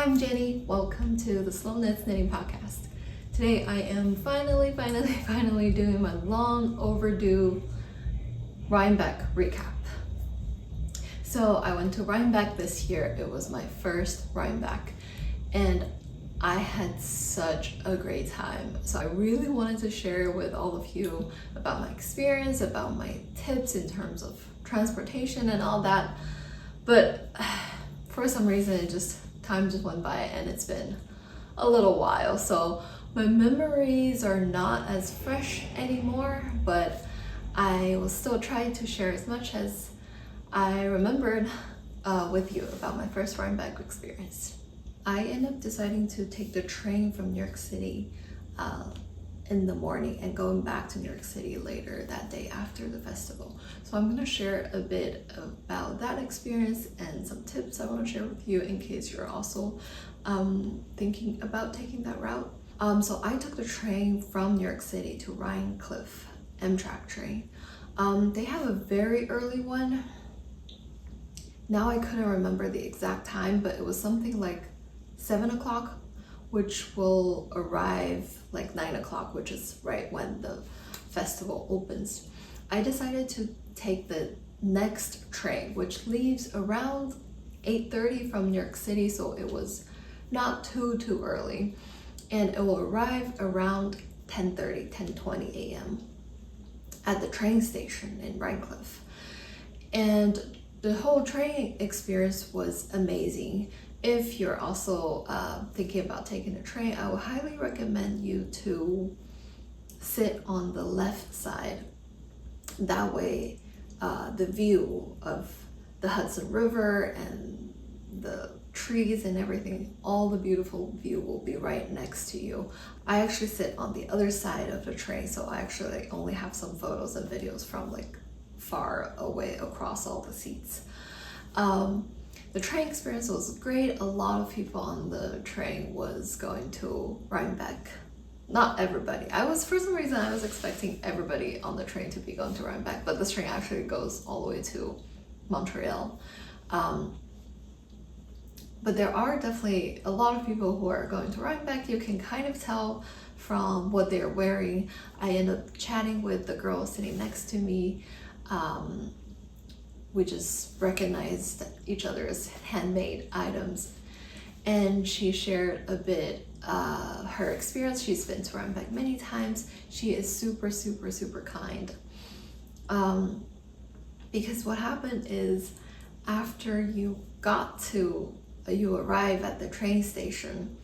I'm Jenny. Welcome to the Slow Knits Knitting Podcast. Today I am finally doing my long overdue Rhinebeck recap. So I went to Rhinebeck this year. It was my first Rhinebeck and I had such a great time. So I really wanted to share with all of you about my experience, about my tips in terms of transportation and all that. But for some reason, time just went by and it's been a little while. So my memories are not as fresh anymore, but I will still try to share as much as I remembered with you about my first Rhinebeck experience. I ended up deciding to take the train from New York City in the morning and going back to New York City later that day after the festival. So I'm going to share a bit about that experience and some tips I want to share with you in case you're also thinking about taking that route. So I took the train from New York City to Rhinecliff Amtrak train. They have a very early one. Now I couldn't remember the exact time, but it was something like 7 o'clock, which will arrive like 9 o'clock, which is right when the festival opens. I decided to take the next train, which leaves around 8:30 from New York City, so it was not too early. And it will arrive around 10:20 a.m. at the train station in Rhinecliff. And the whole train experience was amazing. If you're also thinking about taking a train, I would highly recommend you to sit on the left side. That way, the view of the Hudson River and the trees and everything, all the beautiful view will be right next to you. I actually sit on the other side of the train, so I actually only have some photos and videos from like far away across all the seats. The train experience was great. A lot of people on the train was going to Rhinebeck. Not everybody. For some reason, I was expecting everybody on the train to be going to Rhinebeck, but this train actually goes all the way to Montreal. But there are definitely a lot of people who are going to Rhinebeck. You can kind of tell from what they're wearing. I ended up chatting with the girl sitting next to me. We just recognized each other's handmade items, and she shared a bit her experience. She's been to Rhinebeck many times. She is super kind, because what happened is after you arrive at the train station,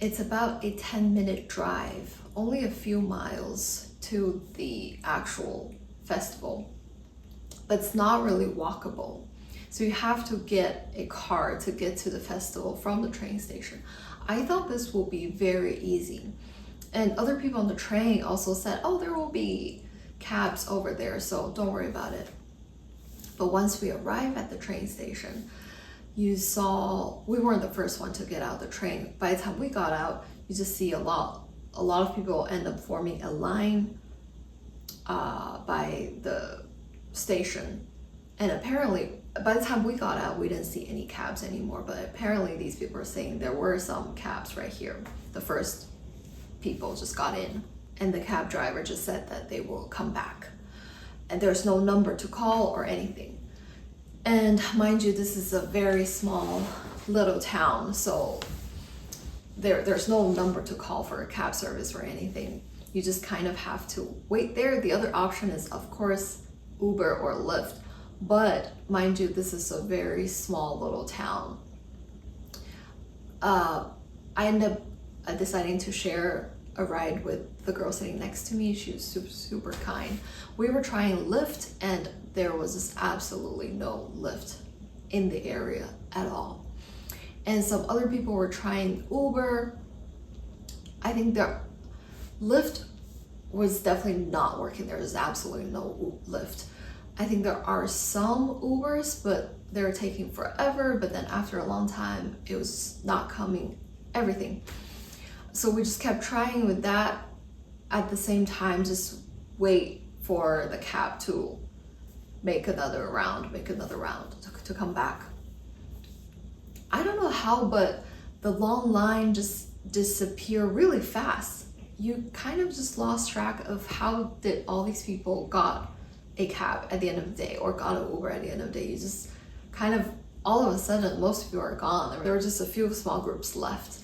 it's about a 10-minute drive, only a few miles to the actual festival. But it's not really walkable. So you have to get a car to get to the festival from the train station. I thought this will be very easy. And other people on the train also said, oh, there will be cabs over there, so don't worry about it. But once we arrived at the train station, we weren't the first one to get out of the train. By the time we got out, you just see a lot of people end up forming a line by the station. And apparently by the time we got out, we didn't see any cabs anymore, but apparently these people are saying there were some cabs right here. The first people just got in and the cab driver just said that they will come back, and there's no number to call or anything. And mind you, this is a very small little town, so there's no number to call for a cab service or anything. You just kind of have to wait there. The other option is, of course, Uber or Lyft, but mind you, this is a very small little town. I ended up deciding to share a ride with the girl sitting next to me. She was super kind. We were trying Lyft and there was just absolutely no Lyft in the area at all. And some other people were trying Uber. I think Lyft was definitely not working. There was absolutely no Lyft. I think there are some Ubers, but they're taking forever. But then after a long time, it was not coming, everything. So we just kept trying with that. At the same time, just wait for the cab to make another round to come back. I don't know how, but the long line just disappeared really fast. You kind of just lost track of how did all these people got a cab at the end of the day or got an Uber at the end of the day. You just kind of, all of a sudden, most people are gone. There were just a few small groups left.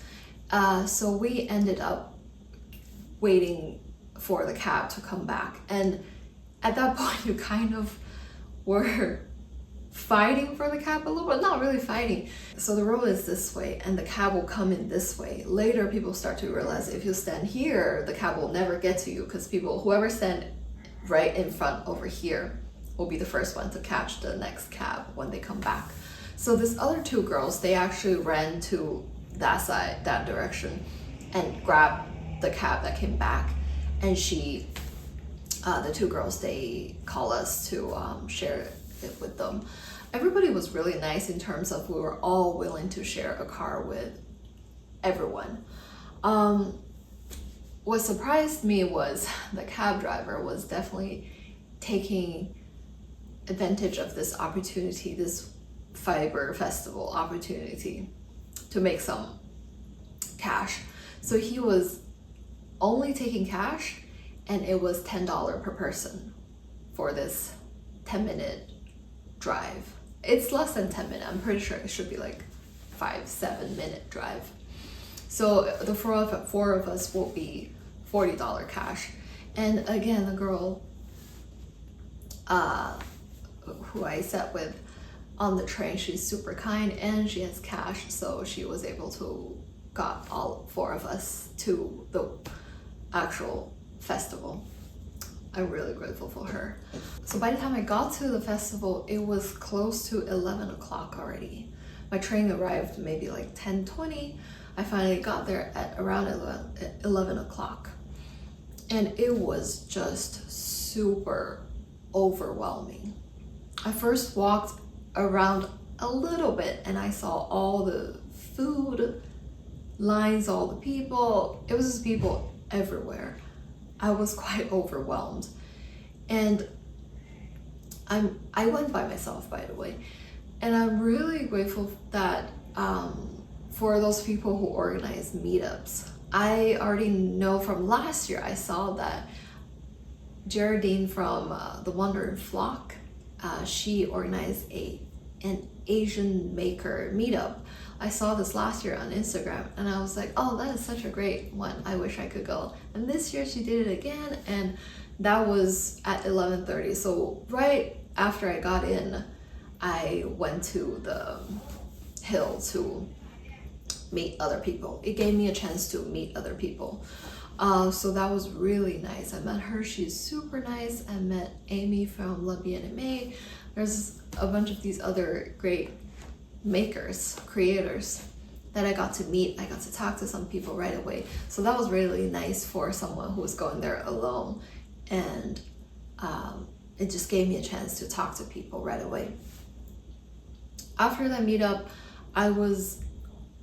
So we ended up waiting for the cab to come back. And at that point, you kind of were fighting for the cab a little bit, not really fighting. So the road is this way and the cab will come in this way. Later, people start to realize if you stand here, the cab will never get to you because whoever stand right in front over here will be the first one to catch the next cab when they come back. So these other two girls, they actually ran to that side, that direction, and grabbed the cab that came back. And the two girls, they call us to share it with them. Everybody was really nice in terms of we were all willing to share a car with everyone. What surprised me was the cab driver was definitely taking advantage of this opportunity, this fiber festival opportunity to make some cash. So he was only taking cash, and it was $10 per person for this 10-minute drive. It's less than 10 minutes. I'm pretty sure it should be like 5-7 minute drive. So the four of us will be $40 cash. And again, the girl who I sat with on the train, she's super kind and she has cash, so she was able to got all four of us to the actual festival. I'm really grateful for her. So by the time I got to the festival, it was close to 11 o'clock already. My train arrived maybe like 10:20. I finally got there at around 11 o'clock. And it was just super overwhelming. I first walked around a little bit and I saw all the food lines, all the people. It was just people everywhere. I was quite overwhelmed. And I went by myself, by the way. And I'm really grateful that for those people who organize meetups. I already know from last year, I saw that Geraldine from the Wandering Flock, she organized an Asian maker meetup. I saw this last year on Instagram and I was like, oh, that is such a great one. I wish I could go. And this year she did it again, and that was at 11:30. So right after I got in, I went to the hill to meet other people. It gave me a chance to meet other people. So that was really nice. I met her, she's super nice. I met Amy from Levity. There's a bunch of these other great makers, creators that I got to meet. I got to talk to some people right away. So that was really nice for someone who was going there alone. And it just gave me a chance to talk to people right away. After that meetup, I was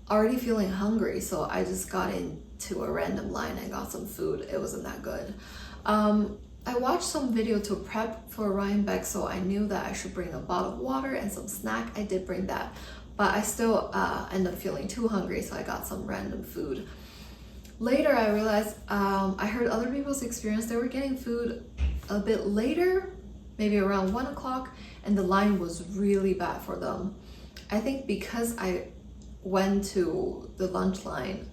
already feeling hungry, so I just got into a random line and got some food. It wasn't that good. I watched some video to prep for Rhinebeck, so I knew that I should bring a bottle of water and some snack. I did bring that, but I still ended up feeling too hungry, so I got some random food. Later, I realized I heard other people's experience. They were getting food a bit later, maybe around 1 o'clock, and the line was really bad for them. I think because I went to the lunch line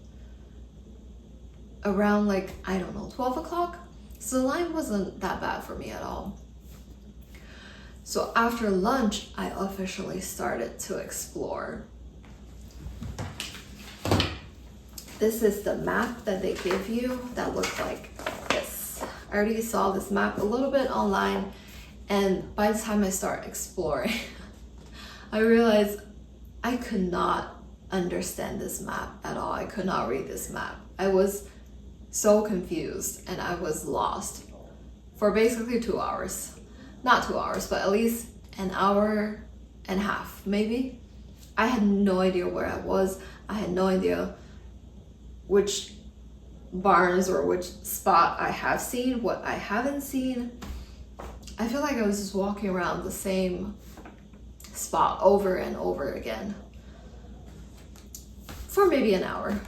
around like, I don't know, 12 o'clock. So the line wasn't that bad for me at all. So after lunch, I officially started to explore. This is the map that they give you that looks like this. I already saw this map a little bit online, and by the time I start exploring, I realized I could not understand this map at all. I could not read this map. I was so confused and I was lost for basically 2 hours. Not 2 hours, but at least an hour and a half, maybe. I had no idea where I was. I had no idea which barns or which spot I have seen, what I haven't seen. I feel like I was just walking around the same spot over and over again. for maybe an hour.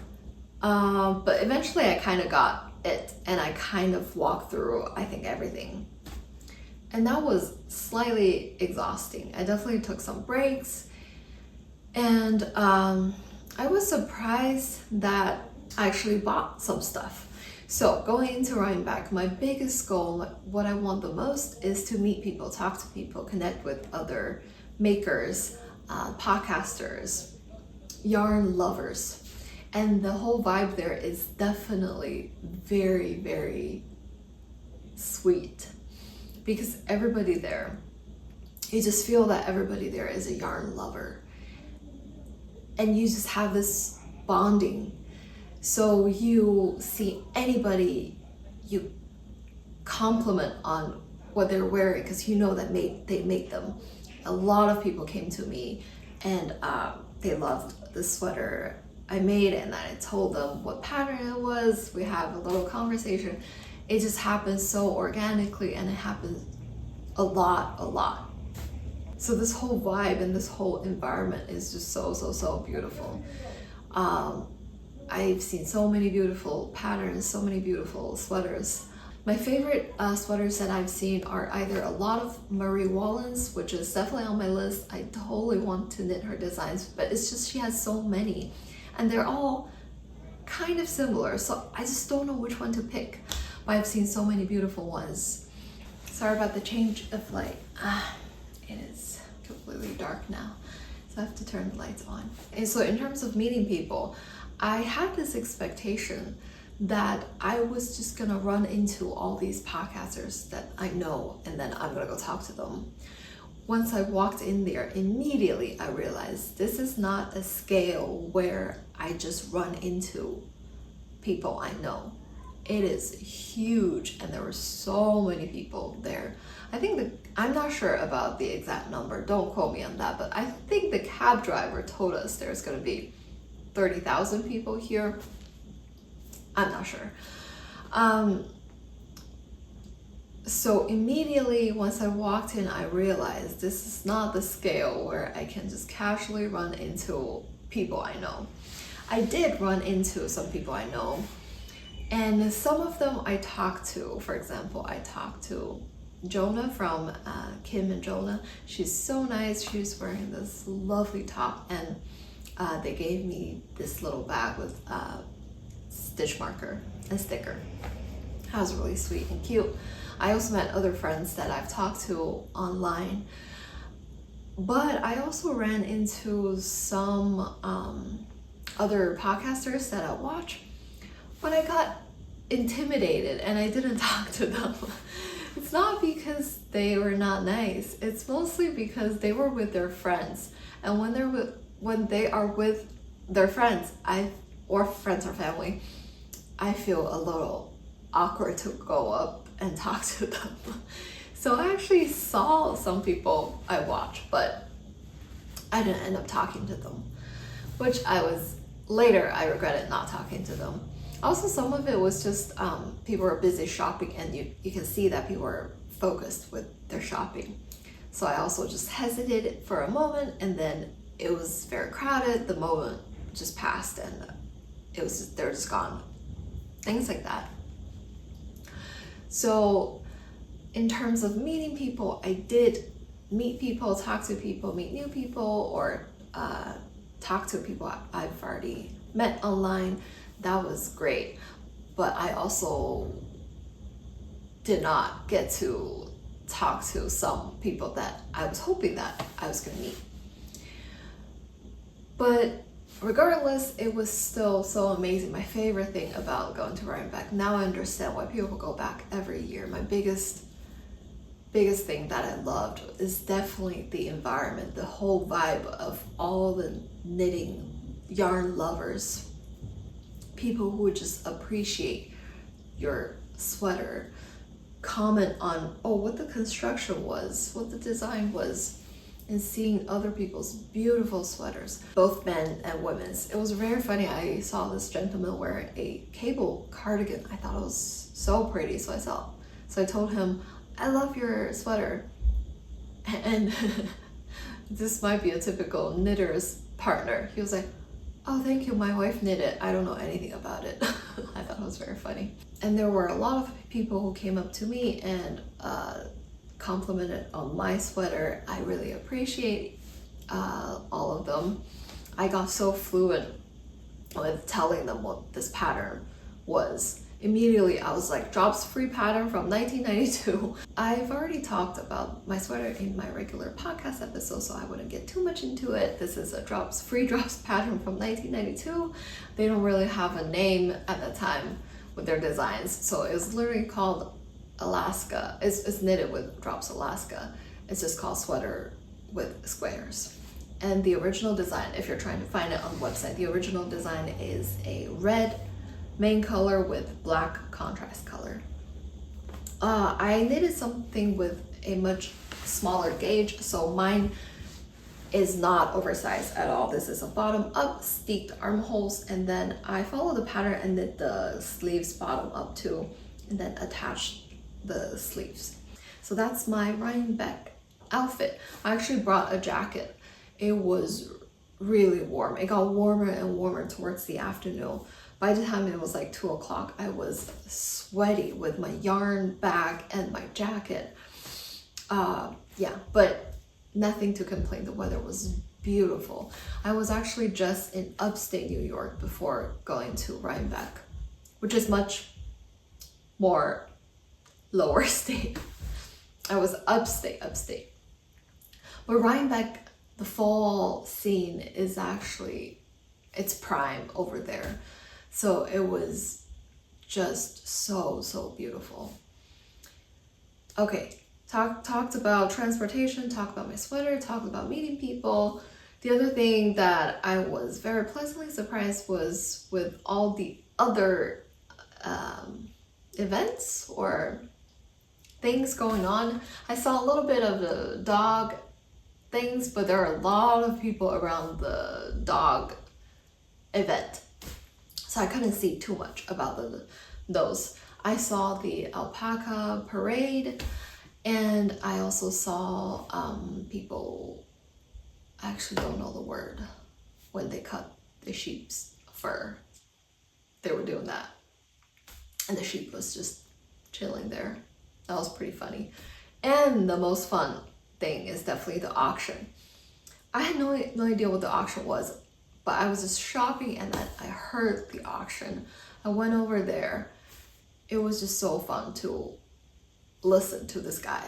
But eventually I kind of got it, and I kind of walked through, I think, everything. And that was slightly exhausting. I definitely took some breaks, and I was surprised that I actually bought some stuff. So going into Rhinebeck, my biggest goal, what I want the most, is to meet people, talk to people, connect with other makers, podcasters, yarn lovers. And the whole vibe there is definitely very, very sweet, because everybody there, you just feel that everybody there is a yarn lover, and you just have this bonding. So you see anybody, you compliment on what they're wearing, because you know that they make them. A lot of people came to me, and they loved the sweater I made, and I told them what pattern it was. We have a little conversation. It just happens so organically, and it happens a lot. So this whole vibe and this whole environment is just so beautiful. I've seen so many beautiful patterns, so many beautiful sweaters. My favorite sweaters that I've seen are either a lot of Marie Wallens, which is definitely on my list. I totally want to knit her designs, but it's just she has so many, and they're all kind of similar, so I just don't know which one to pick. But I've seen so many beautiful ones. Sorry about the change of light. It is completely dark now, so I have to turn the lights on. And so in terms of meeting people, I had this expectation that I was just gonna run into all these podcasters that I know, and then I'm gonna go talk to them. Once I walked in there, immediately I realized this is not a scale where I just run into people I know. It is huge, and there were so many people there. I think I'm not sure about the exact number, don't quote me on that, but I think the cab driver told us there's gonna be 30,000 people here. I'm not sure. So immediately once I walked in, I realized this is not the scale where I can just casually run into people I know. I did run into some people I know, and some of them I talked to. For example, I talked to Jonah from Kim and Jonah. She's so nice. She was wearing this lovely top, and they gave me this little bag with stitch marker and sticker. That was really sweet and cute. I also met other friends that I've talked to online, but I also ran into some other podcasters that I watch, but I got intimidated and I didn't talk to them. It's not because they were not nice, it's mostly because they were with their friends, and when they are with their friends, or friends or family, I feel a little awkward to go up and talk to them. So I actually saw some people I watch, but I didn't end up talking to them, which later I regretted not talking to them. Also, some of it was just people were busy shopping, and you can see that people were focused with their shopping. So I also just hesitated for a moment, and then it was very crowded. The moment just passed, and they're just gone. Things like that. So in terms of meeting people, I did meet people, talk to people, meet new people, or talk to people I've already met online. That was great. But I also did not get to talk to some people that I was hoping that I was going to meet. But regardless, it was still so amazing. My favorite thing about going to Rhinebeck, now I understand why people go back every year. My biggest thing that I loved is definitely the environment, the whole vibe of all the knitting yarn lovers, people who would just appreciate your sweater, comment on what the construction was, what the design was, and seeing other people's beautiful sweaters, both men and women's. It was very funny. I saw this gentleman wear a cable cardigan. I thought it was so pretty, so I told him, I love your sweater. And this might be a typical knitter's partner. He was like, Oh, thank you. My wife knit it. I don't know anything about it. I thought it was very funny. And there were a lot of people who came up to me and complimented on my sweater. I really appreciate all of them. I got so fluent with telling them what this pattern was. Immediately I was like, drops free pattern from 1992. I've already talked about my sweater in my regular podcast episode, so I wouldn't get too much into it. This is a free drops pattern from 1992. They don't really have a name at the time with their designs, so it's literally called Alaska. It's knitted with Drops Alaska. It's just called Sweater with Squares. And the original design, if you're trying to find it on the website, the original design is a red main color with black contrast color. I knitted something with a much smaller gauge, so mine is not oversized at all. This is a bottom up steeped armholes, and then I follow the pattern and knit the sleeves bottom up too, and then attach the sleeves. So that's my Rhinebeck outfit. I actually brought a jacket. It was really warm. It got warmer and warmer towards the afternoon. By the time it was like 2 o'clock, I was sweaty with my yarn bag and my jacket. Yeah, but nothing to complain. The weather was beautiful. I was actually just in upstate New York before going to Rhinebeck, which is much more lower state. I was upstate. But Rhinebeck, the fall scene is actually, it's prime over there. So it was just so beautiful. Okay, talked about transportation, talked about my sweater, talked about meeting people. The other thing that I was very pleasantly surprised was with all the other events or things going on. I saw a little bit of the dog things, but there are a lot of people around the dog event. So I couldn't see too much about those. I saw the Alpaca parade, and I also saw people, I actually don't know the word, when they cut the sheep's fur. They were doing that. And the sheep was just chilling there. That was pretty funny. And the most fun thing is definitely the auction. I had no idea what the auction was, but I was just shopping and then I heard the auction. I went over there. It was just so fun to listen to this guy.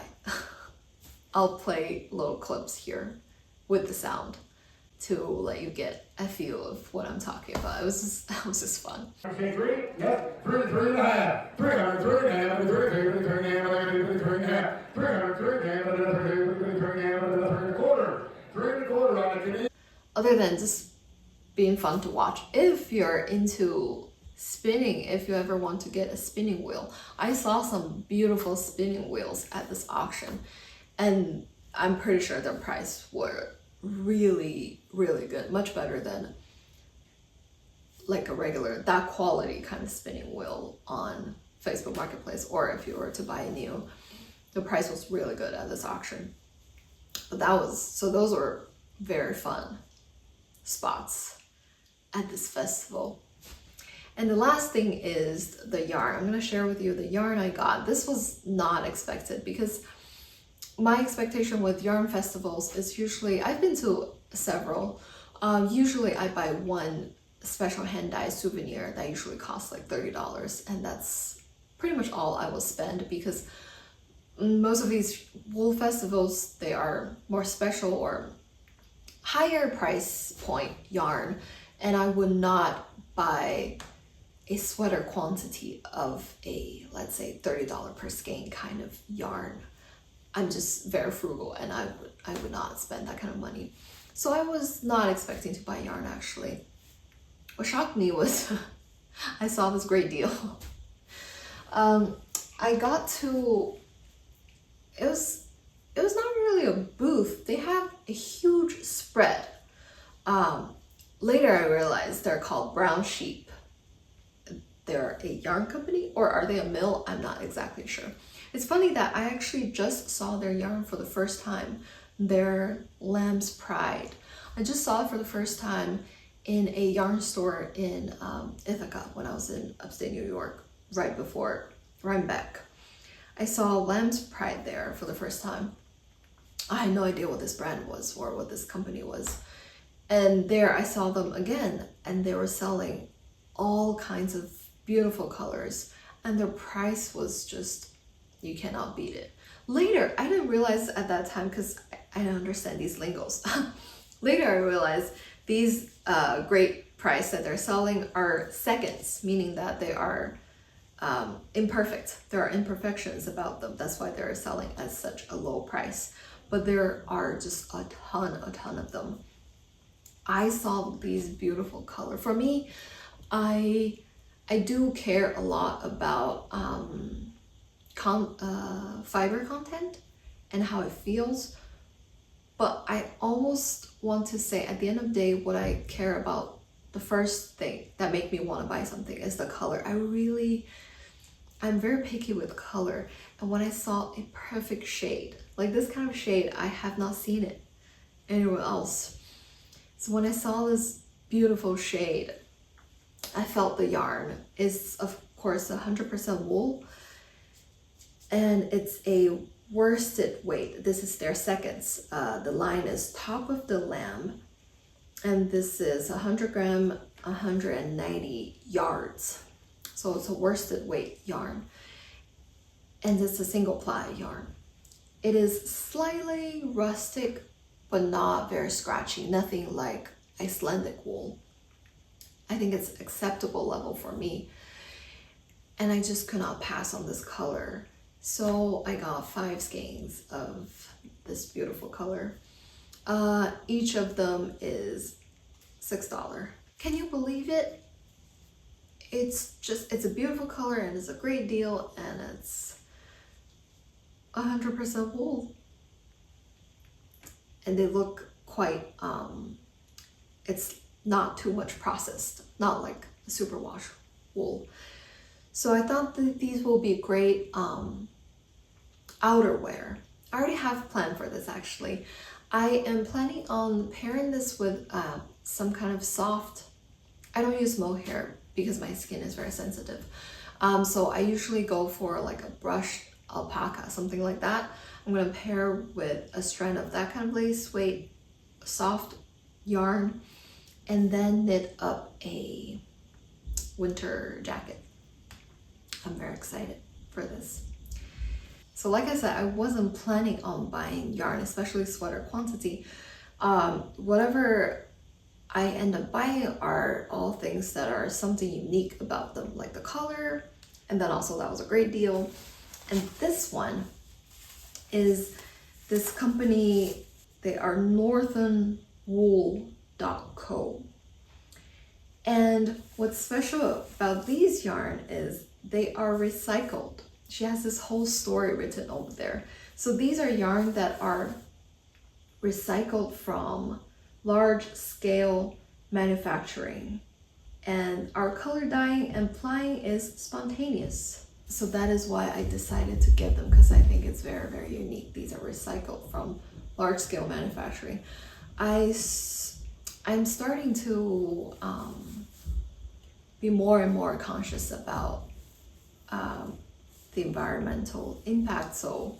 I'll play little clips here with the sound to let you get a feel of what I'm talking about. It was just fun. Okay, 3, yep, 3 and a half, 300, 3 and a half, 3 and a half, 3 and a half, 300, 3 and a half, 3 and a quarter, 3 and a quarter. Other than just being fun to watch, if you're into spinning, if you ever want to get a spinning wheel, I saw some beautiful spinning wheels at this auction, and I'm pretty sure their price were really good, much better than like a regular, that quality kind of spinning wheel on Facebook Marketplace, or if you were to buy a new, the price was really good at this auction. But those were very fun spots at this festival. And the last thing is the yarn. I'm going to share with you the yarn I got. This was not expected, because my expectation with yarn festivals is usually, I've been to several, usually I buy one special hand dyed souvenir that usually costs like $30, and that's pretty much all I will spend, because most of these wool festivals, they are more special or higher price point yarn, and I would not buy a sweater quantity of a, let's say, $30 per skein kind of yarn. I'm just very frugal, and I would not spend that kind of money. So I was not expecting to buy yarn, actually. What shocked me was I saw this great deal. I got to, it was not really a booth. They have a huge spread. Later I realized they're called Brown Sheep. They're a yarn company, or are they a mill? I'm not exactly sure. It's funny that I actually just saw their yarn for the first time, their Lamb's Pride. I just saw it for the first time, in a yarn store in Ithaca when I was in upstate New York, right before Rhinebeck. I saw Lamb's Pride there for the first time. I had no idea what this brand was or what this company was. And there I saw them again, and they were selling all kinds of beautiful colors, and their price was just, you cannot beat it. Later, I didn't realize at that time, because I don't understand these lingos. Later I realized these great price that they're selling are seconds, meaning that they are imperfect. There are imperfections about them. That's why they're selling at such a low price. But there are just a ton of them. I saw these beautiful color. For me, I do care a lot about fiber content and how it feels. But I almost want to say at the end of the day, what I care about, the first thing that make me want to buy something is the color. I'm very picky with color. And when I saw a perfect shade, like this kind of shade, I have not seen it anywhere else. So when I saw this beautiful shade, I felt the yarn is of course 100% wool, and it's a worsted weight. This is their seconds. The line is top of the lamb, and this is 100 gram, 190 yards. So it's a worsted weight yarn, and it's a single ply yarn. It is slightly rustic, but not very scratchy, nothing like Icelandic wool. I think it's acceptable level for me, and I just could not pass on this color. So I got 5 skeins of this beautiful color. Each of them is $6. Can you believe it? It's a beautiful color, and it's a great deal, and it's 100% wool. And they look quite, it's not too much processed, not like superwash wool. So I thought that these will be great outerwear. I already have planned for this actually. I am planning on pairing this with some kind of soft, I don't use mohair because my skin is very sensitive. So I usually go for like a brushed alpaca, something like that. I'm gonna pair with a strand of that kind of lace weight, soft yarn, and then knit up a winter jacket. I'm very excited for this. So like I said, I wasn't planning on buying yarn, especially sweater quantity. Whatever I end up buying are all things that are something unique about them, like the color, and then also that was a great deal. And this one is this company, they are northernwool.co. And what's special about these yarn is they are recycled. She has this whole story written over there. So these are yarn that are recycled from large scale manufacturing, and our color dyeing and plying is spontaneous. So that is why I decided to get them, because I think it's very, very unique. These are recycled from large scale manufacturing. I'm starting to be more and more conscious about the environmental impact, so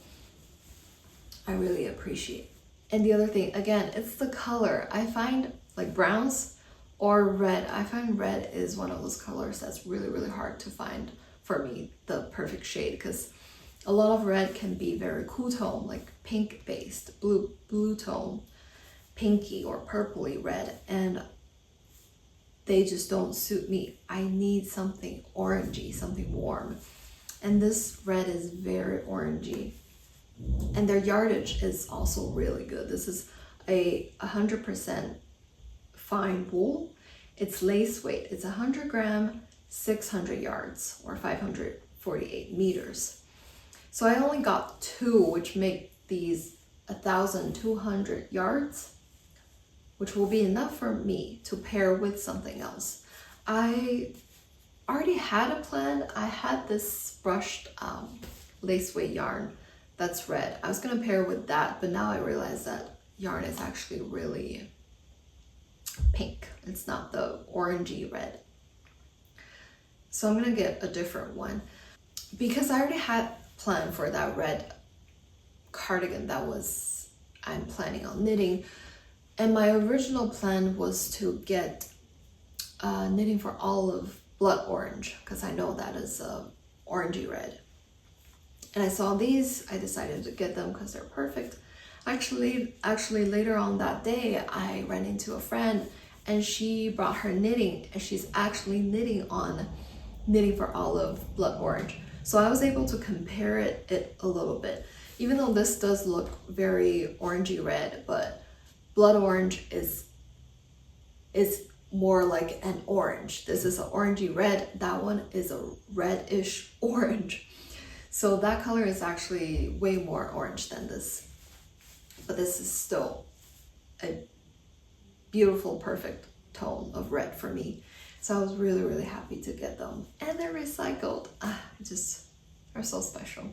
I really appreciate. And the other thing, again, it's the color. I find like browns or red, I find red is one of those colors that's really, really hard to find for me, the perfect shade, because a lot of red can be very cool tone, like pink based, blue tone, pinky or purpley red, and they just don't suit me. I need something orangey, something warm. And this red is very orangey. And their yardage is also really good. This is a 100% fine wool. It's lace weight. It's 100 gram, 600 yards, or 548 meters. So I only got 2, which make these 1,200 yards, which will be enough for me to pair with something else. I already had a plan. I had this brushed lace weight yarn that's red. I was gonna pair with that, but now I realize that yarn is actually really pink. It's not the orangey red. So I'm gonna get a different one because I already had planned for that red cardigan I'm planning on knitting. And my original plan was to get knitting for olive blood orange because I know that is orangey red. And I saw these, I decided to get them because they're perfect. Actually later on that day, I ran into a friend and she brought her knitting and she's actually knitting for olive blood orange. So I was able to compare it a little bit. Even though this does look very orangey red, but blood orange is more like an orange. This is an orangey red. That one is a reddish orange. So that color is actually way more orange than this. But this is still a beautiful, perfect tone of red for me. So I was really, really happy to get them. And they're recycled. Just are so special.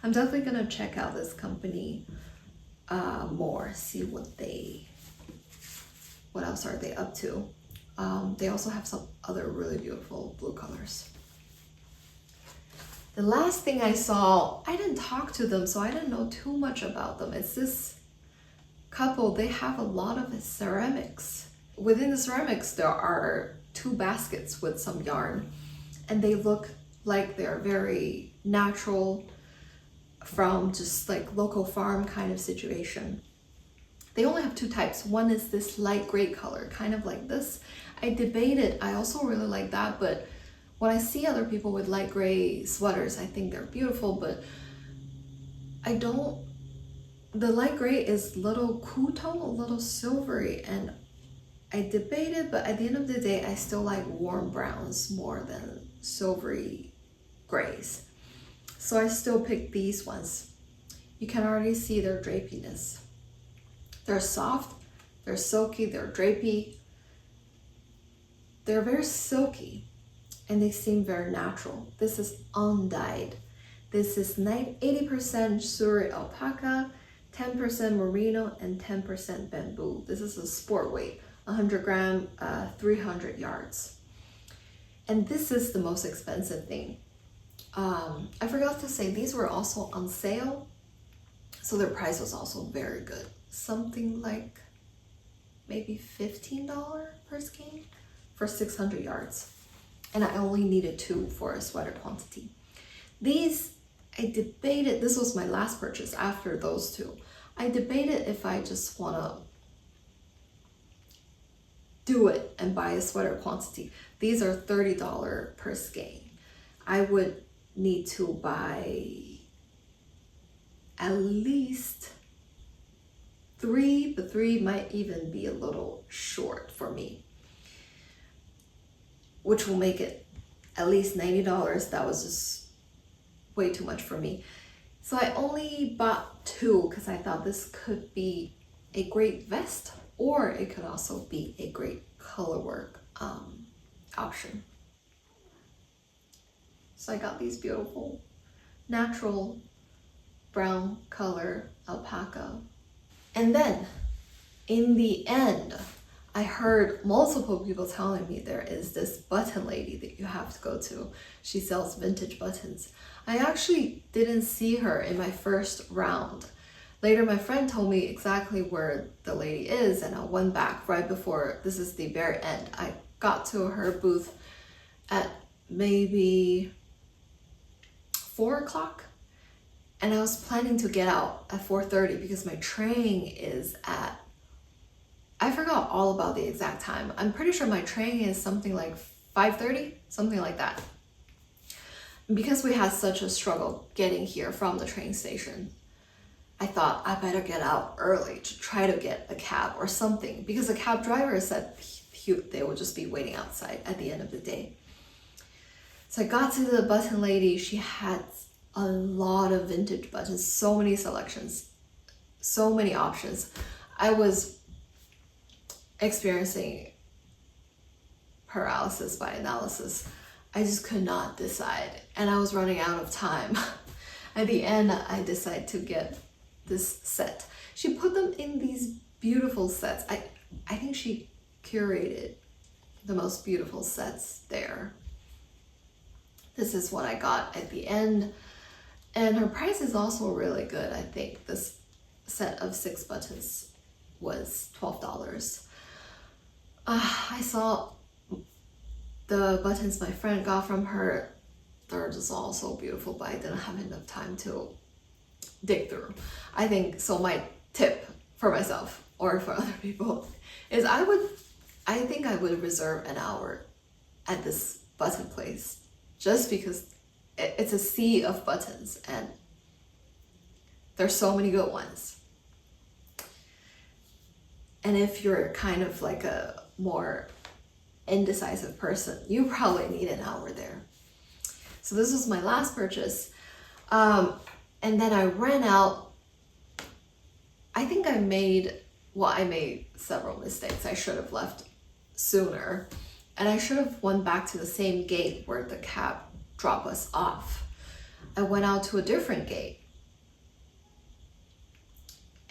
I'm definitely gonna check out this company more, see what else are they up to. They also have some other really beautiful blue colors. The last thing I saw, I didn't talk to them, so I didn't know too much about them. It's this couple, they have a lot of ceramics. Within the ceramics, there are 2 baskets with some yarn, and they look like they're very natural from just like local farm kind of situation. They only have 2 types. One is this light gray color, kind of like this. I debated, I also really like that, but when I see other people with light gray sweaters, I think they're beautiful, but the light gray is little cool tone, a little silvery, and I debated, but at the end of the day, I still like warm browns more than silvery grays. So I still picked these ones. You can already see their drapiness. They're soft, they're silky, they're drapey. They're very silky and they seem very natural. This is undyed. This is 80% Suri alpaca, 10% merino, and 10% bamboo. This is a sport weight, 100 gram, 300 yards. And this is the most expensive thing. I forgot to say, these were also on sale. So their price was also very good. Something like maybe $15 per skein for 600 yards. And I only needed 2 for a sweater quantity. These, I debated, this was my last purchase after those 2. I debated if I just wanna do it and buy a sweater quantity. These are $30 per skein. I would need to buy at least 3, but 3 might even be a little short for me, which will make it at least $90. That was just way too much for me. So I only bought 2 because I thought this could be a great vest, or it could also be a great color work option. So I got these beautiful natural brown color alpaca. And then in the end, I heard multiple people telling me there is this button lady that you have to go to. She sells vintage buttons. I actually didn't see her in my first round. Later, my friend told me exactly where the lady is, and I went back right before, this is the very end. I got to her booth at maybe 4 o'clock, and I was planning to get out at 4:30 because my train is at, I forgot all about the exact time. I'm pretty sure my train is something like 5:30, something like that. Because we had such a struggle getting here from the train station, I thought I better get out early to try to get a cab or something, because the cab driver said they would just be waiting outside at the end of the day. So I got to the button lady. She had a lot of vintage buttons, so many selections, so many options. I was experiencing paralysis by analysis. I just could not decide, and I was running out of time. At the end, I decided to get this set. She put them in these beautiful sets. I think she curated the most beautiful sets there. This is what I got at the end, and her price is also really good. I think this set of 6 buttons was $12. I saw the buttons my friend got from her. They're just all so beautiful, but I didn't have enough time to dig through. I think so. My tip for myself or for other people is I think I would reserve an hour at this button place, just because it's a sea of buttons and there's so many good ones. And if you're kind of like a more indecisive person, you probably need an hour there. So this was my last purchase. And then I ran out. I think I made several mistakes. I should have left sooner. And I should have went back to the same gate where the cab dropped us off. I went out to a different gate.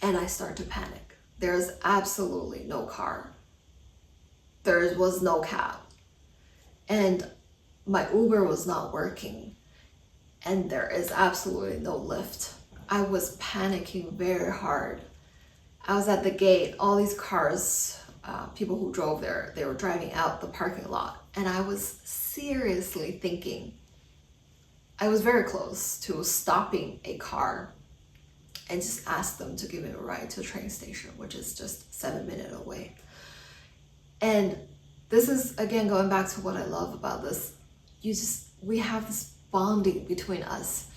And I started to panic. There's absolutely no car. There was no cab. And my Uber was not working. And there is absolutely no Lyft. I was panicking very hard. I was at the gate, all these cars, people who drove there, they were driving out the parking lot. And I was seriously thinking, I was very close to stopping a car and just ask them to give me a ride to the train station, which is just 7 minutes away. And this is, again, going back to what I love about this. We have this bonding between us.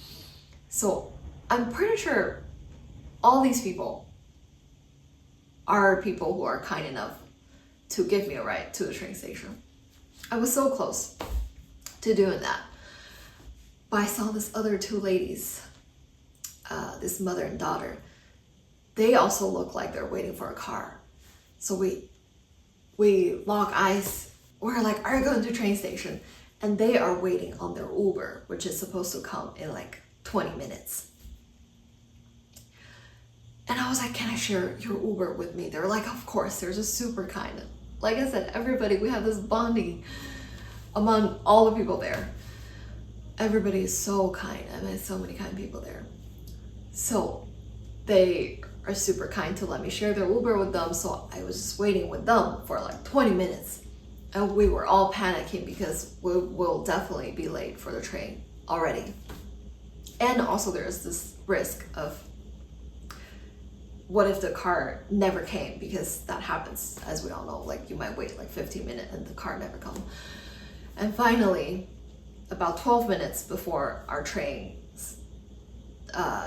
So I'm pretty sure all these people are people who are kind enough to give me a ride to the train station. I was so close to doing that. But I saw this other 2 ladies, this mother and daughter. They also look like they're waiting for a car. So we lock eyes. We're like, are you going to the train station? And they are waiting on their Uber, which is supposed to come in like 20 minutes. And I was like, can I share your Uber with me? They're like, of course. They're just super kind. Like I said, everybody, we have this bonding among all the people there. Everybody is so kind. I met so many kind people there. So they are super kind to let me share their Uber with them. So I was just waiting with them for like 20 minutes. And we were all panicking because we will definitely be late for the train already. And also there's this risk of what if the car never came, because that happens, as we all know. Like you might wait like 15 minutes and the car never comes. And finally, about 12 minutes before our train's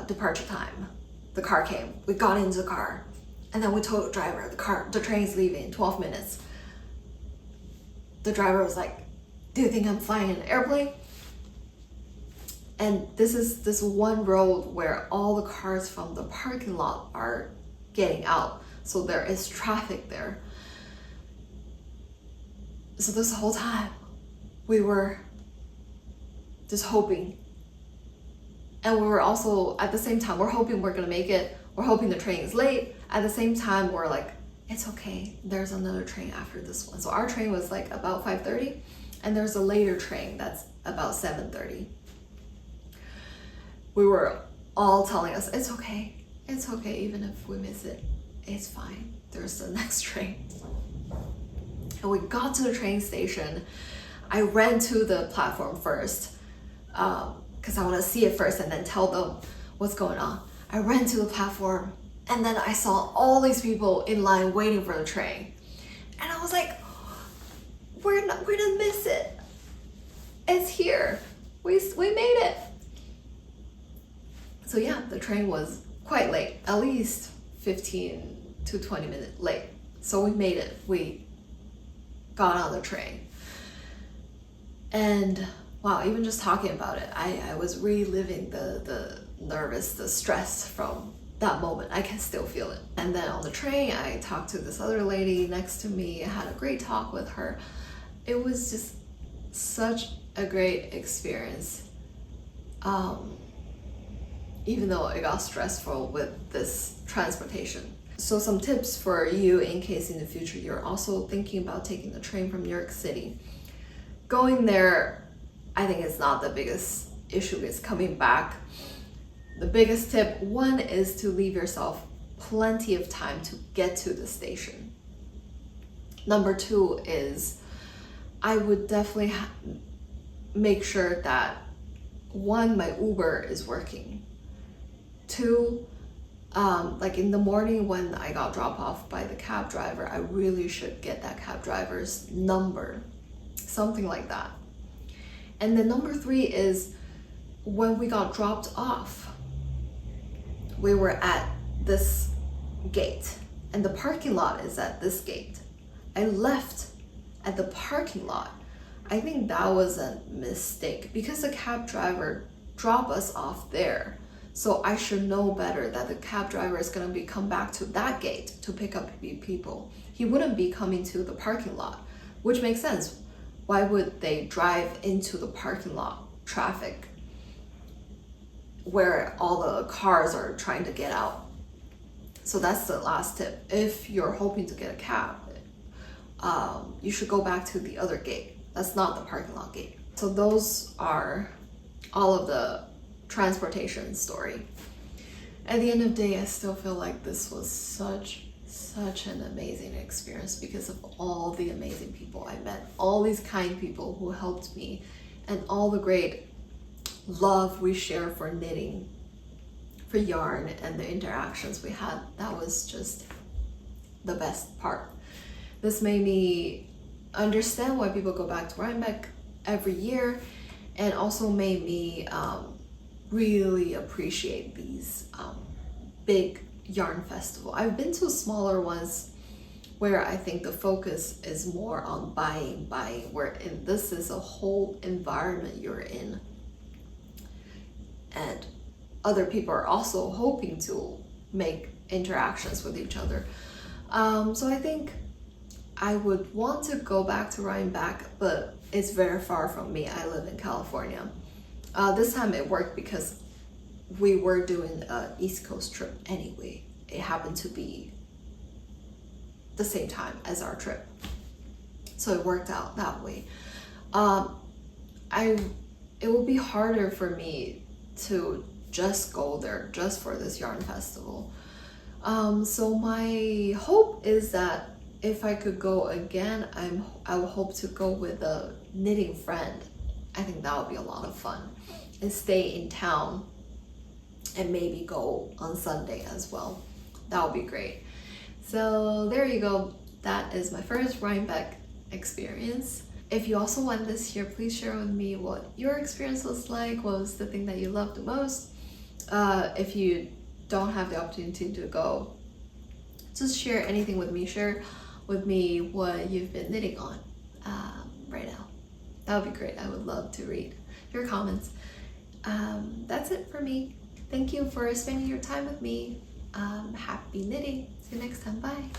departure time, the car came. We got into the car and then we told the driver, the train's leaving in 12 minutes. The driver was like, do you think I'm flying an airplane? And this is this one road where all the cars from the parking lot are getting out. So there is traffic there. So this whole time, we were just hoping. And we were also, at the same time, we're hoping we're gonna make it. We're hoping the train is late. At the same time, we're like, it's okay, there's another train after this one. So our train was like about 5:30, and there's a later train that's about 7:30. We were all telling us, it's okay, even if we miss it, it's fine, there's the next train. And we got to the train station. I ran to the platform first, because I want to see it first and then tell them what's going on. I ran to the platform, and then I saw all these people in line waiting for the train. And I was like, we're gonna miss it. It's here. We made it. So yeah, the train was quite late, at least 15 to 20 minutes late. So we made it. We got on the train. And wow, even just talking about it, I was reliving the nervous, the stress from that moment. I can still feel it. And then on the train, I talked to this other lady next to me. I had a great talk with her. It was just such a great experience. Even though it got stressful with this transportation. So some tips for you in case in the future you're also thinking about taking the train from New York City. Going there, I think it's not the biggest issue, it's coming back. The biggest tip, one, is to leave yourself plenty of time to get to the station. Number two is I would definitely make sure that, one, my Uber is working. Two, like in the morning when I got dropped off by the cab driver, I really should get that cab driver's number, something like that. And then number three is when we got dropped off, we were at this gate and the parking lot is at this gate. I left at the parking lot. I think that was a mistake because the cab driver dropped us off there. So I should know better that the cab driver is going to be come back to that gate to pick up people. He wouldn't be coming to the parking lot, which makes sense. Why would they drive into the parking lot traffic where all the cars are trying to get out? So that's the last tip. If you're hoping to get a cab, you should go back to the other gate. That's not the parking lot gate. So those are all of the transportation story. At the end of the day, I still feel like this was such an amazing experience because of all the amazing people I met, all these kind people who helped me, and all the great love we share for knitting, for yarn, and the interactions we had. That was just the best part. This made me understand why people go back to Rhinebeck every year, and also made me really appreciate these big yarn festival. I've been to smaller ones where I think the focus is more on buying, where this is a whole environment you're in. And other people are also hoping to make interactions with each other. So I think I would want to go back to Rhinebeck, but it's very far from me. I live in California. This time it worked because we were doing an East Coast trip anyway. It happened to be the same time as our trip. So it worked out that way. It will be harder for me to just go there just for this yarn festival. So my hope is that if I could go again, I would hope to go with a knitting friend. I think that would be a lot of fun, and stay in town and maybe go on Sunday as well. That would be great. So there you go. That is my first Rhinebeck experience. If you also went this year, please share with me what your experience was like. What was the thing that you loved the most? If you don't have the opportunity to go, just share anything with me. Share with me what you've been knitting on right now. That would be great. I would love to read your comments. That's it for me. Thank you for spending your time with me. Happy knitting. See you next time. Bye.